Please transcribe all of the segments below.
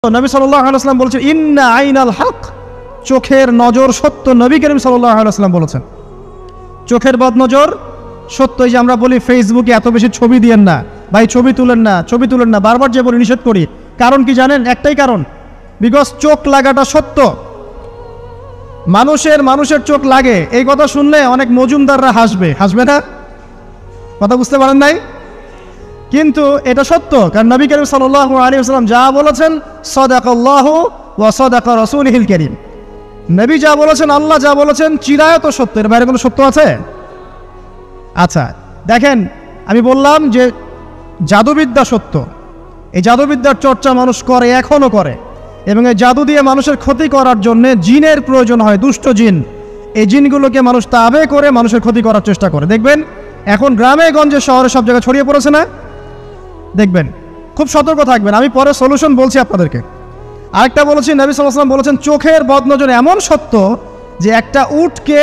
নবী সাল্লাল্লাহু আলাইহি ওয়াসাল্লাম বলেছেন ইন্না আইনাল হক, চোখের নজর সত্য। নবী করিম সাল্লাল্লাহু আলাইহি ওয়াসাল্লাম বলেছেন চোখের বদনজর সত্য। এই যে আমরা বলি ফেসবুকে এত বেশি ছবি দিয়েন না ভাই, ছবি তুলেন না, ছবি তুলেন না, বারবার যে বলি নিষেধ করি। কারণ কি জানেন? একটাই কারণ, বিকজ চোখ লাগাটা সত্য। মানুষের চোখ লাগে, এই কথা শুনলে অনেক মজুমদাররা হাসবে না? কথা বুঝতে পারেন নাই? কিন্তু এটা সত্য, কারণ নবী করিম সাল্লাল্লাহু আলাইহি ওয়াসাল্লাম যা বলেছেন সাদাকাল্লাহু ওয়া সাদাকা রাসূলুহুল কারীম। নবী যা বলেছেন, আল্লাহ যা বলেছেন চিরায়ত সত্য, এর বাইরে কোনো সত্য আছে? আচ্ছা দেখেন, আমি বললাম যে জাদুবিদ্যা সত্য। এই জাদুবিদ্যার চর্চা মানুষ করে, এখনও করে, এবং এই জাদু দিয়ে মানুষের ক্ষতি করার জন্য জিনের প্রয়োজন হয়, দুষ্ট জিন। এই জিনগুলোকে মানুষ তাবে করে মানুষের ক্ষতি করার চেষ্টা করে। দেখবেন এখন গ্রামে গঞ্জে শহরে সব জায়গায় ছড়িয়ে পড়েছে না? দেখবেন, খুব সতর্ক থাকবেন। আমি পরে সলিউশন বলছি আপনাদেরকে। আরেকটা বলেছি, নবী সাল্লাল্লাহু আলাইহি ওয়াসাল্লাম বলেছেন চোখের বদনজর এমন সত্য যে একটা উটকে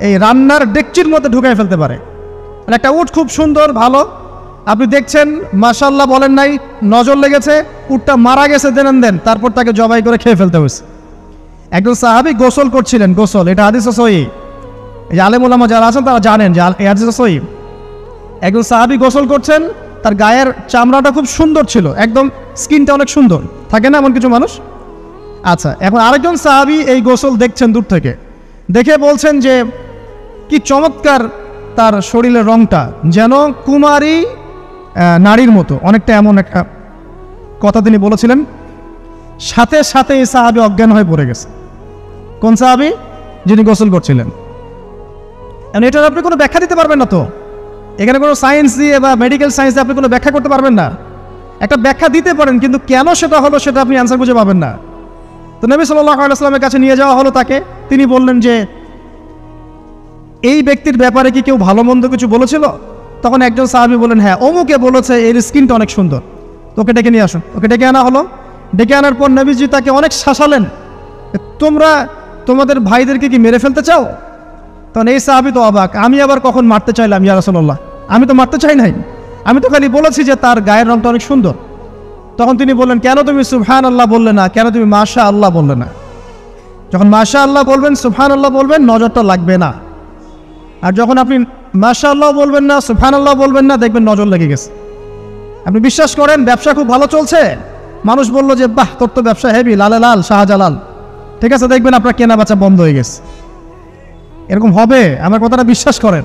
এই রান্নার ডেকচির মধ্যে ঢুকাই ফেলতে পারে। মানে একটা উট খুব সুন্দর ভালো, আপনি দেখছেন মাশাআল্লাহ বলেন নাই, নজর লেগেছে, উটটা মারা গেছে দেন, তারপর তাকে জবাই করে খেয়ে ফেলতে হয়েছে। একজন সাহাবী গোসল করছিলেন, গোসল, এটা হাদিস সহিহ। এই যে আলেম ওলামা যারা আছেন তারা জানেন যে এই হাদিস সহিহ। একজন সাহাবী গোসল করছেন, তার গায়ের চামড়াটা খুব সুন্দর ছিল, একদম স্কিনটা অনেক সুন্দর থাকে না এমন কিছু মানুষ? আচ্ছা, এখন আরেকজন সাহাবী এই গোসল দেখছেন দূর থেকে, দেখে বলছেন যে কি চমৎকার তার শরীরের রংটা, যেন কুমারী নারীর মতো, অনেকটা এমন একটা কথা তিনি বলেছিলেন। সাথে সাথে এই সাহাবী অজ্ঞান হয়ে পড়ে গেছে। কোন সাহাবী? যিনি গোসল করছিলেন। এটার আপনি কোনো ব্যাখ্যা দিতে পারবেন না তো, এখানে কোনো সায়েন্স দিয়ে বা মেডিকেল সায়েন্স দিয়ে আপনি কোনো ব্যাখ্যা করতে পারবেন না। একটা ব্যাখ্যা দিতে পারেন, কিন্তু কেন সেটা হলো সেটা আপনি অ্যান্সার খুঁজে পাবেন না। তো নবী সাল্লাল্লাহু আলাইহি ওয়াসাল্লামের কাছে নিয়ে যাওয়া হলো তাকে। তিনি বললেন যে এই ব্যক্তির ব্যাপারে কি কেউ ভালো মন্দ কিছু বলেছিল? তখন একজন সাহাবী বললেন, হ্যাঁ, অমুকে বলেছে এর স্কিনটা অনেক সুন্দর, তোকে ডেকে নিয়ে আসো। ওকে ডেকে আনা হলো। ডেকে আনার পর নবীজি তাকে অনেক শাসালেন, তোমরা তোমাদের ভাইদেরকে কি মেরে ফেলতে চাও? তখন এই সাহাবী তো অবাক, আমি আবার কখন মারতে চাইলাম ইয়া রাসূলুল্লাহ? আমি তো মারতে চাই নাই, আমি তো খালি বলেছি যে তার গায়ের রংটা অনেক সুন্দর। তখন তিনি বললেন, কেন তুমি সুবহানাল্লাহ বললে না, কেন তুমি মাশাআল্লাহ বললে না? যখন মাশাআল্লাহ বলবেন, সুবহানাল্লাহ বলবেন, নজরটা লাগবে না। আর যখন আপনি মাশাআল্লাহ বলবেন না, সুবহানাল্লাহ বলবেন না, দেখবেন নজর লেগে গেছে। আপনি বিশ্বাস করেন ব্যবসা খুব ভালো চলছে, মানুষ বললো যে বাহ তোর তো ব্যবসা হেভি, লালে লাল শাহজালাল, ঠিক আছে, দেখবেন আপনার কেনা বেচা বন্ধ হয়ে গেছে। এরকম হবে, আমার কথাটা বিশ্বাস করেন।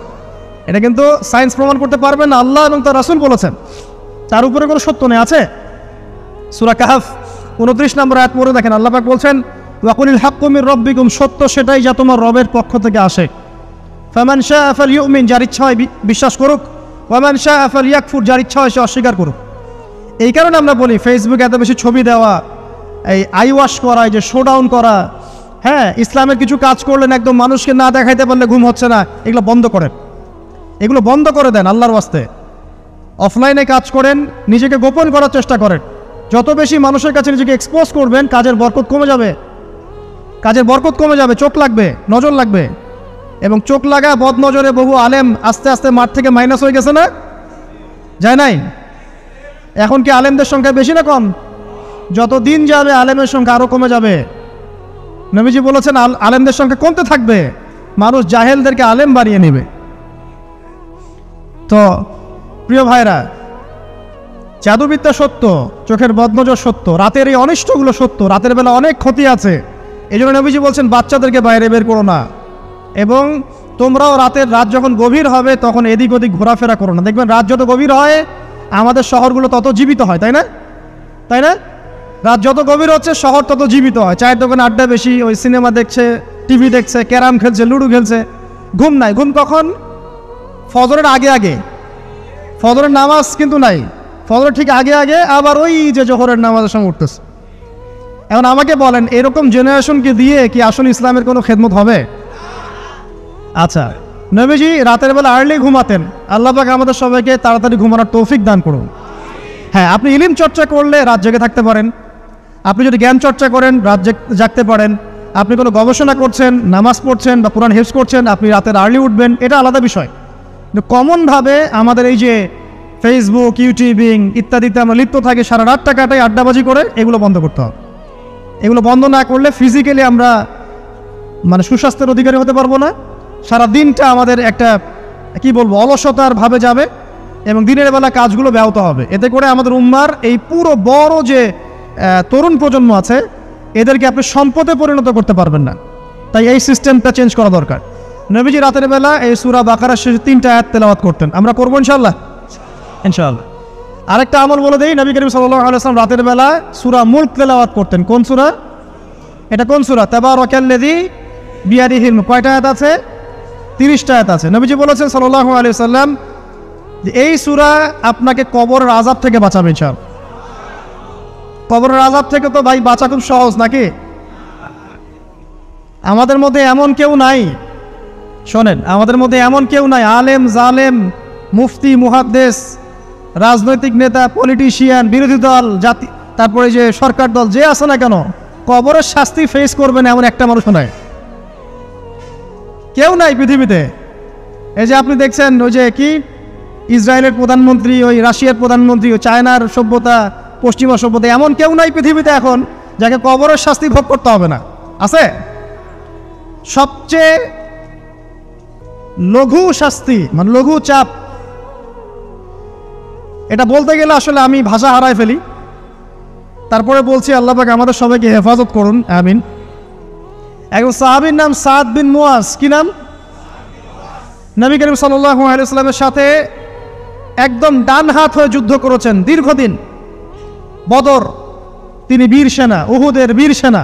এটা কিন্তু সায়েন্স প্রমাণ করতে পারবেন না, আল্লাহ এবং তার রাসূল বলেছেন, তার উপরে কোনো সত্য নেই। আছে সূরা কাহফ 29 নম্বর আয়াত পড়ে দেখেন, আল্লাহ পাক বলছেন ওয়াকুলিল হাক্কু মির রাব্বিকুম, সত্য সেটাই যা তোমার রবের পক্ষ থেকে আসে। ফামান শাআ ফালইউমিন, যার ইচ্ছা হয় বিশ্বাস করুক, ওয়ামান শাআ ফালইয়াকফুর, যার ইচ্ছা হয় সে অস্বীকার করুক। এই কারণে আমরা বলি ফেসবুকে এত বেশি ছবি দেওয়া, এই আই ওয়াশ করা, এই যে শোডাউন করা, হ্যাঁ, ইসলামের কিছু কাজ করলেন একদম মানুষকে না দেখাইতে পারলে ঘুম হচ্ছে না, এগুলো বন্ধ করেন, এগুলো বন্ধ করে দেন আল্লাহর ওয়াস্তে। অফলাইনে কাজ করেন, নিজেকে গোপন করার চেষ্টা করেন। যত বেশি মানুষের কাছে নিজেকে এক্সপোজ করবেন, কাজের বরকত কমে যাবে, কাজের বরকত কমে যাবে, চোখ লাগবে, নজর লাগবে। এবং চোখ লাগা বদ নজরে বহু আলেম আস্তে আস্তে মাঠ থেকে মাইনাস হয়ে গেছে না? যায় নাই? এখন কি আলেমদের সংখ্যা বেশি না কম? যত দিন যাবে আলেমের সংখ্যা আরো কমে যাবে। নবীজি বলেছেন আলেমদের সংখ্যা কমতে থাকবে, মানুষ জাহেলদেরকে আলেম বানিয়ে নেবে। তো প্রিয় ভাইরা, জাদুবিদ্যা সত্য, চোখের বদনজর সত্য, রাতের এই অনিষ্টগুলো সত্য, রাতের বেলা অনেক ক্ষতি আছে। এই জন্য নবীজি বলছেন বাচ্চাদেরকে বাইরে বের করো না, এবং তোমরাও রাত যখন গভীর হবে তখন এদিক ওদিক ঘোরাফেরা করো না। দেখবেন রাত যত গভীর হয় আমাদের শহরগুলো তত জীবিত হয়, তাই না? তাই না? রাত যত গভীর হচ্ছে শহর তত জীবিত হয়। চায়ের দোকানে আড্ডা বেশি, ওই সিনেমা দেখছে, টিভি দেখছে, ক্যারাম খেলছে, লুডো খেলছে, ঘুম নাই। ঘুম কখন? ফজরের আগে আগে। ফজরের নামাজ কিন্তু নাই, ফজরের ঠিক আগে আগে আবার ওই যে জোহরের নামাজের সঙ্গে উঠতেছে। এখন আমাকে বলেন, এরকম জেনারেশনকে দিয়ে কি আসলে ইসলামের কোনো খেদমত হবে? আচ্ছা, নবীজি রাতের বেলা আর্লি ঘুমাতেন। আল্লাহ পাক আমাদের সবাইকে তাড়াতাড়ি ঘুমানোর তৌফিক দান করুন। হ্যাঁ, আপনি ইলম চর্চা করলে রাত জেগে থাকতে পারেন, আপনি যদি জ্ঞান চর্চা করেন রাত জাগতে পারেন, আপনি কোনো গবেষণা করছেন, নামাজ পড়ছেন বা কোরআন হিফজ করছেন, আপনি রাতের আর্লি উঠবেন, এটা আলাদা বিষয়। কিন্তু কমনভাবে আমাদের এই যে ফেসবুক, ইউটিউবিং ইত্যাদিতে আমরা লিপ্ত থাকি, সারা রাতটা কাটাই আড্ডাবাজি করে, এগুলো বন্ধ করতে হবে। এগুলো বন্ধ না করলে ফিজিক্যালি আমরা মানে সুস্বাস্থ্যের অধিকারী হতে পারবো না। সারা দিনটা আমাদের একটা কি বলবো অলসতার ভাবে যাবে এবং দিনের বেলা কাজগুলো ব্যাহত হবে। এতে করে আমাদের উম্মার এই পুরো বড় যে তরুণ প্রজন্ম আছে এদেরকে আপনি সম্পদে পরিণত করতে পারবেন না। তাই এই সিস্টেমটা চেঞ্জ করা দরকার। নবীজি রাতের বেলা এই সূরা বাকারার শেষে 3টা আয়াত তেলাওয়াত করতেন। আমরা করবো ইনশাআল্লাহ। ইনশাআল্লাহ। আরেকটা আমল বলে দেই, নবী করিম সাল্লাল্লাহু আলাইহি ওয়াসাল্লাম রাতের বেলা সূরা মুলক তেলাওয়াত করতেন। কোন সূরা? এটা কোন সূরা? তাবারাকাল্লাযী বিয়াদিহিল মুলক। কয়টা আয়াত আছে? 30টা আয়াত আছে। নবীজি বলেছেন সাল্লাল্লাহু আলাইহি ওয়াসাল্লাম যে এই সূরা আপনাকে কবরের আযাব থেকে বাঁচাবে ইনশাআল্লাহ। কবরের আযাব থেকে তো ভাই বাঁচা খুব সহজ নাকি? আমাদের মধ্যে এমন কেউ নাই, শোনেন, আমাদের মধ্যে এমন কেউ নাই আলেম জালেম মুফতি মুহাদ্দিস রাজনৈতিক নেতা পলিটিশিয়ান বিরোধী দল জাতি তারপরে যে সরকার দল যে আছে না কেন কবরের শাস্তি ফেস করবে না এমন একটা মানুষ নাই, কেউ নাই পৃথিবীতে। এই যে আপনি দেখছেন ওই যে কি ইসরায়েলের প্রধানমন্ত্রী, ওই রাশিয়ার প্রধানমন্ত্রী, ওই চায়নার সভ্যতা, পশ্চিমা সভ্যতা, এমন কেউ নাই পৃথিবীতে এখন যাকে কবরের শাস্তি ভোগ করতে হবে না। আছে? সবচেয়ে লঘু শাস্তি মানে লঘু চাপ, এটা বলতে গেলে আসলে আমি ভাষা হারাই ফেলি। তারপরে বলছি আল্লাহ পাক আমাদের সবাইকে হেফাজত করুন, আমিন। একজন সাহাবীর নাম সাদ বিন মুয়াজ। কি নাম? নবী করিম সাল্লাল্লাহু আলাইহি ওয়াসাল্লামের সাথে একদম ডান হাত হয়ে যুদ্ধ করেছেন দীর্ঘদিন। বদর তিনি বীর সেনা, উহুদের বীর সেনা,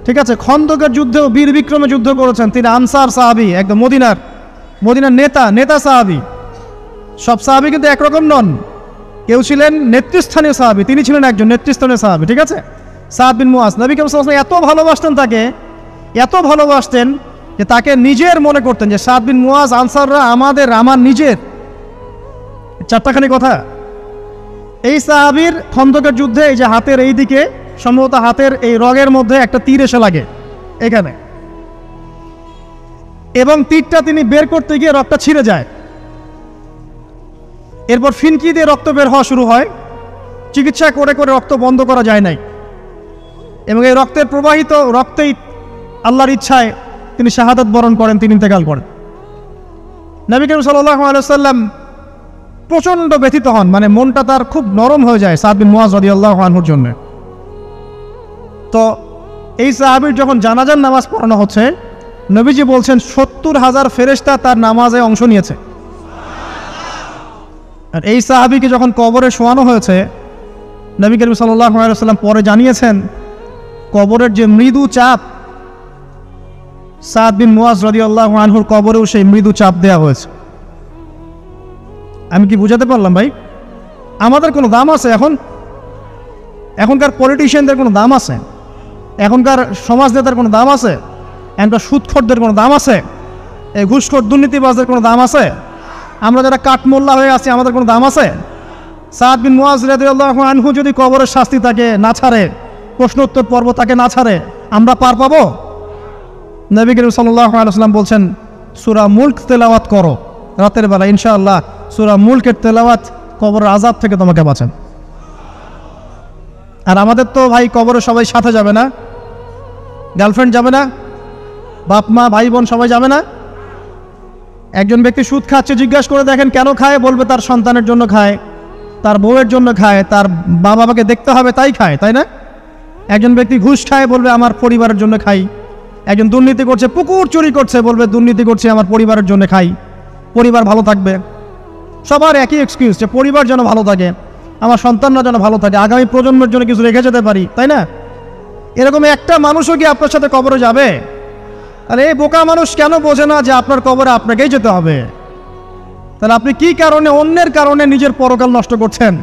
ঠিক আছে। খন্দকের যুদ্ধেও বীর বিক্রমে যুদ্ধ করেছেন। তিনি আনসার সাহাবী, একদম মদিনার নেতা সাহাবী। সব সাহাবী কিন্তু একরকম নন, কেউ ছিলেন নেতৃস্থানীয় সাহাবী, তিনি ছিলেন একজন নেতৃস্থানীয় সাহাবী, ঠিক আছে। সাদ বিন মুয়াজ নবী করিম সাল্লাল্লাহু আলাইহি ওয়াসাল্লাম এত ভালোবাসতেন তাকে, এত ভালোবাসতেন যে তাকে নিজের মনে করতেন যে সাদ বিন মুয়াজ আনসাররা আমার নিজের। চারটাখানি কথা। এই সাহাবীর খন্দকের যুদ্ধে এই যে হাতের এই দিকে সম্ভবত হাতের এই রগের মধ্যে একটা তীর এসে লাগে এখানে, এবং তীরটা তিনি বের করতে গিয়ে রক্তটা ছিঁড়ে যায়। এরপর ফিনকি দিয়ে রক্ত বের হওয়া শুরু হয়। চিকিৎসা করে করে রক্ত বন্ধ করা যায় নাই, এবং এই রক্তের প্রবাহিত রক্তেই আল্লাহর ইচ্ছায় তিনি শাহাদাত বরণ করেন, তিনি ইন্তেকাল করেন। নবী করিম সাল্লাল্লাহু আলাইহি ওয়াসাল্লাম প্রচণ্ড ব্যথিত হন, মানে মনটা তার খুব নরম হয়ে যায় সাদ বিন মুয়াজ রাদিয়াল্লাহু আনহুর জন্য। তো এই সাহাবীর যখন জানাজার নামাজ পড়ানো হচ্ছে, নবীজি বলছেন 70,000 ফেরেশতা তার নামাজে অংশ নিয়েছে। আর এই সাহাবীকে যখন কবরে শোয়ানো হয়েছে, নবী করিম সাল্লাল্লাহু আলাইহি ওয়াসাল্লাম পরে জানিয়েছেন কবরের যে মৃদু চাপ, সাদ বিন মুয়াজ রাদিয়াল্লাহু আনহুর কবরেও সেই মৃদু চাপ দেওয়া হয়েছে। আমি কি বুঝাতে পারলাম ভাই? আমাদের কোনো দাম আছে এখনকার পলিটিশিয়ানদের কোনো দাম আছে? এখনকার সমাজ নেতার কোনো দাম আছে? এখনকার সুদখোরদের কোনো দাম আছে? এই ঘুষখোর দুর্নীতিবাজদের কোনো দাম আছে? আমরা যারা কাঠমোল্লা হয়ে আছি আমাদের কোনো দাম আছে? সাদ বিন মুয়াজ রাদিয়াল্লাহু আনহু যদি কবরের শাস্তি তাকে না ছাড়ে, প্রশ্নোত্তর পর্ব তাকে না ছাড়ে, আমরা পার পাবো? নবী করিম সাল্লাল্লাহু আলাইহি ওয়াসাল্লাম বলছেন সূরা মুলক তেলাওয়াত করো রাতের বেলা, ইনশাআল্লাহ সূরা মুলকের তেলাওয়াত কবরের আযাব থেকে তোমাকে বাঁচান। আর আমাদের তো ভাই কবরে সবাই সাথে যাবে না, গার্লফ্রেন্ড যাবে না, বাপ মা ভাই বোন সবাই যাবে না। একজন ব্যক্তি সুদ খাচ্ছে, জিজ্ঞাসা করে দেখেন কেন খায়, বলবে তার সন্তানের জন্য খায়, তার বউয়ের জন্য খায়, তার মা বাবাকে দেখতে হবে তাই খায়, তাই না? একজন ব্যক্তি ঘুষ খায়, বলবে আমার পরিবারের জন্য খাই। একজন দুর্নীতি করছে, পুকুর চুরি করছে, বলবে দুর্নীতি করছে আমার পরিবারের জন্য খাই, পরিবার ভালো থাকবে। সবার একই এক্সকিউজ যে পরিবার যেন ভালো থাকে, আমার সন্তানরা যেন ভালো থাকে, আগামী প্রজন্মের জন্য কিছু রেখে যেতে পারি, তাই না? এরকম একটা মানুষও কি আপনার সাথে কবরে যাবে? আর এই বোকা মানুষ কেন বোঝে না যে আপনার কবরে আপনাকেই যেতে হবে? তাহলে আপনি কি কারণে অন্যের কারণে নিজের পরকাল নষ্ট করছেন?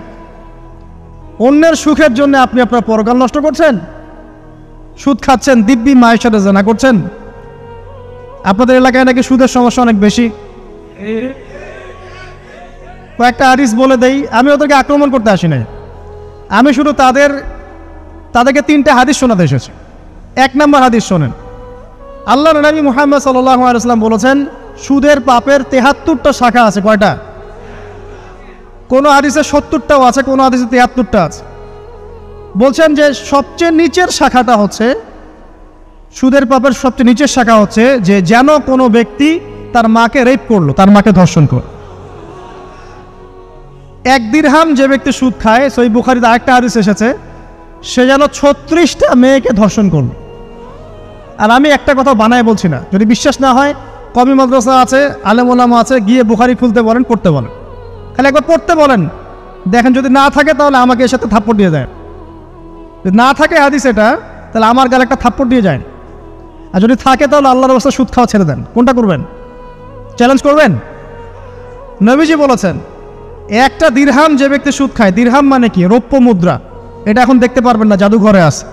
অন্যের সুখের জন্য আপনি আপনার পরকাল নষ্ট করছেন। সুদ খাচ্ছেন, দিব্যি মায়ের সাথে জেনা করছেন। আপনাদের এলাকায় নাকি সুদের সমস্যা অনেক বেশি। কয়েকটা হাদিস বলে দেই, আমি ওদেরকে আক্রমণ করতে আসি নাই, আমি শুধু তাদেরকে 3টা হাদিস শোনাতে এসেছি। 1 নম্বর হাদিস শোনেন। আল্লাহর নবী মুহাম্মদ সাল্লাল্লাহু আলাইহি ওয়াসাল্লাম বলেছেন সুদের পাপের 73টা শাখা আছে। কয়টা? কোনো হাদিসে 70টাও আছে, কোনো হাদিসে 73টা আছে। বলছেন যে সবচেয়ে নিচের শাখাটা হচ্ছে, সুদের পাপের সবচেয়ে নিচের শাখা হচ্ছে যে যেন কোনো ব্যক্তি তার মাকে রেপ করলো, তার মাকে ধর্ষণ করলো। 1 দিরহাম যে ব্যক্তি সুদ খায়, সহিহ বুখারীতে আরেকটা হাদিস এসেছে, সে যেন 36টা মেয়েকে ধর্ষণ করলো। আর আমি একটা কথা বানায় বলছি না, যদি বিশ্বাস না হয় কওমি মাদ্রাসা আছে, আলেম ওলামা আছে, গিয়ে বুখারী খুলতে বলেন, পড়তে বলেন, খালি একবার পড়তে বলেন, দেখেন যদি না থাকে তাহলে আমাকে এর সাথে থাপ্পড় দিয়ে যায়। যদি না থাকে হাদিস এটা, তাহলে আমার গালে একটা থাপ্পড় দিয়ে যায়। আর যদি থাকে তাহলে আল্লাহর রাস্তায় সুদ খাওয়া ছেড়ে দেন। কোনটা করবেন? চ্যালেঞ্জ করবেন? নবীজি বলেছেন 1টা দিরহাম যে ব্যক্তি সুদ খায়, দিরহাম মানে কি? রৌপ্য মুদ্রা। এটা এখন দেখতে পারবেন না, জাদুঘরে আছে।